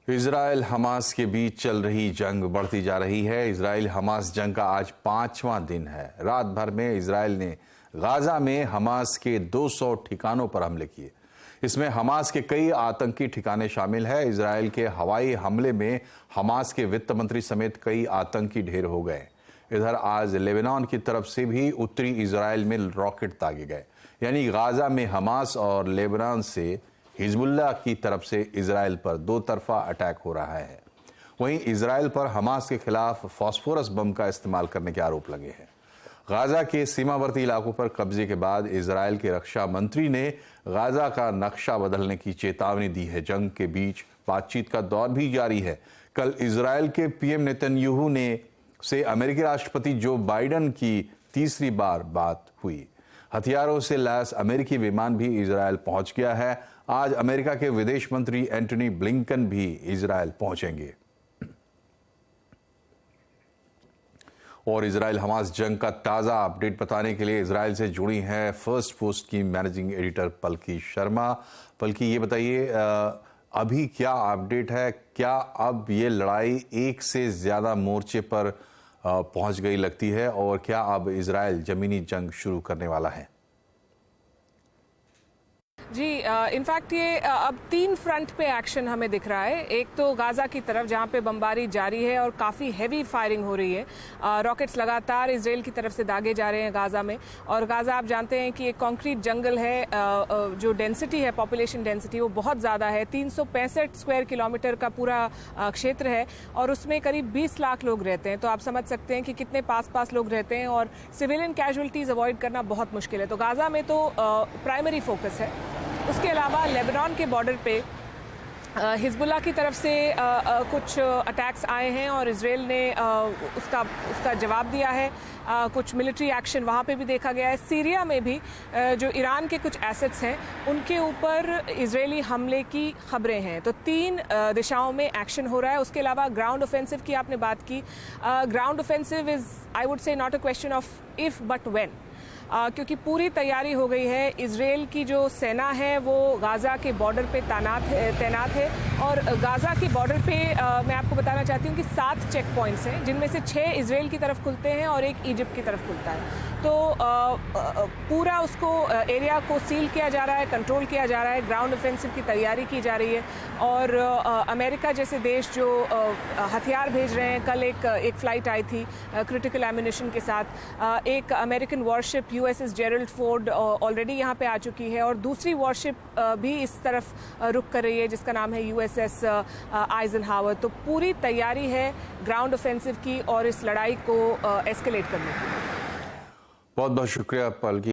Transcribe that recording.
Israel Hamas के बीच चल रही जंग बढ़ती जा रही है। इजराइल हमास जंग का आज 5वां दिन है। रात भर में इजराइल ने गाजा में हमास के 200 ठिकानों पर हमले किए। इसमें हमास के कई आतंकी ठिकाने शामिल है। इजराइल के हवाई हमले में हमास के वित्त मंत्री समेत कई आतंकी ढेर हो गए। इधर आज लेबनान की तरफ से भी उत्तरी इजराइल में रॉकेट दागे गए। यानी गाजा में हमास और लेबनान से हिजबुल्लाह की तरफ से इजराइल पर दो तरफा अटैक हो रहा है। वहीं इजराइल पर हमास के खिलाफ फास्फोरस बम का इस्तेमाल करने के आरोप लगे हैं। गाजा के सीमावर्ती इलाकों पर कब्जे के बाद इजराइल के रक्षा मंत्री ने गाजा का नक्शा बदलने की चेतावनी दी है। जंग के बीच बातचीत का दौर भी जारी है। कल इजराइल के पीएम नेतन्याहू से अमेरिकी राष्ट्रपति जो बाइडेन की तीसरी बार बात हुई। हथियारों से लैस अमेरिकी विमान भी इजराइल पहुंच गया है। आज अमेरिका के विदेश मंत्री एंटनी ब्लिंकन भी इजराइल पहुंचेंगे। और इजराइल हमास जंग का ताजा अपडेट बताने के लिए इजराइल से जुड़ी हैं फर्स्ट पोस्ट की मैनेजिंग एडिटर पलकी शर्मा। पलकी, ये बताइए अभी क्या अपडेट है? क्या अब ये लड़ाई एक से ज्यादा मोर्चे पर पहुंच गई लगती है और क्या अब इजराइल जमीनी जंग शुरू करने वाला है? जी, इनफैक्ट ये अब 3 फ्रंट पे एक्शन हमें दिख रहा है। एक तो गाजा की तरफ जहां पे बमबारी जारी है और काफ़ी हैवी फायरिंग हो रही है। रॉकेट्स लगातार इजराइल की तरफ से दागे जा रहे हैं गाजा में। और गाजा आप जानते हैं कि एक कंक्रीट जंगल है। जो डेंसिटी है, पॉपुलेशन डेंसिटी, वो बहुत ज़्यादा है। 365 स्क्वायर किलोमीटर का पूरा क्षेत्र है और उसमें करीब 20 लाख लोग रहते हैं। तो आप समझ सकते हैं कि कितने पास लोग रहते हैं और सिविलियन कैजुअलिटीज़ अवॉइड करना बहुत मुश्किल है। तो गाजा में तो प्राइमरी फोकस है। उसके अलावा लेबनान के बॉर्डर पे हिजबुल्लाह की तरफ से कुछ अटैक्स आए हैं और इजराइल ने उसका जवाब दिया है। कुछ मिलिट्री एक्शन वहाँ पे भी देखा गया है। सीरिया में भी जो ईरान के कुछ एसेट्स हैं उनके ऊपर इजरायली हमले की खबरें हैं। तो 3 दिशाओं में एक्शन हो रहा है। उसके अलावा ग्राउंड ऑफेंसिव की आपने बात की। Ground offensive is, I would say, not a question of if but when, क्योंकि पूरी तैयारी हो गई है। इजराइल की जो सेना है वो गाजा के बॉर्डर पे तैनात है और गाजा के बॉर्डर पे मैं आपको बताना चाहती हूँ कि 7 चेक पॉइंट्स हैं, जिनमें से 6 इजराइल की तरफ खुलते हैं और 1 इजिप्ट की तरफ खुलता है। तो पूरा उसको एरिया को सील किया जा रहा है, कंट्रोल किया जा रहा है। ग्राउंड ऑफेंसिव की तैयारी की जा रही है और अमेरिका जैसे देश जो हथियार भेज रहे हैं, कल एक फ़्लाइट आई थी क्रिटिकल एम्यूनिशन के साथ। एक American worship USS Gerald Ford already यहाँ पे आ चुकी है और दूसरी वॉरशिप भी इस तरफ रुक कर रही है जिसका नाम है USS आइजनहावर। तो पूरी तैयारी है ग्राउंड ऑफेंसिव की और इस लड़ाई को एस्केलेट करने की। बहुत बहुत शुक्रिया पलकी।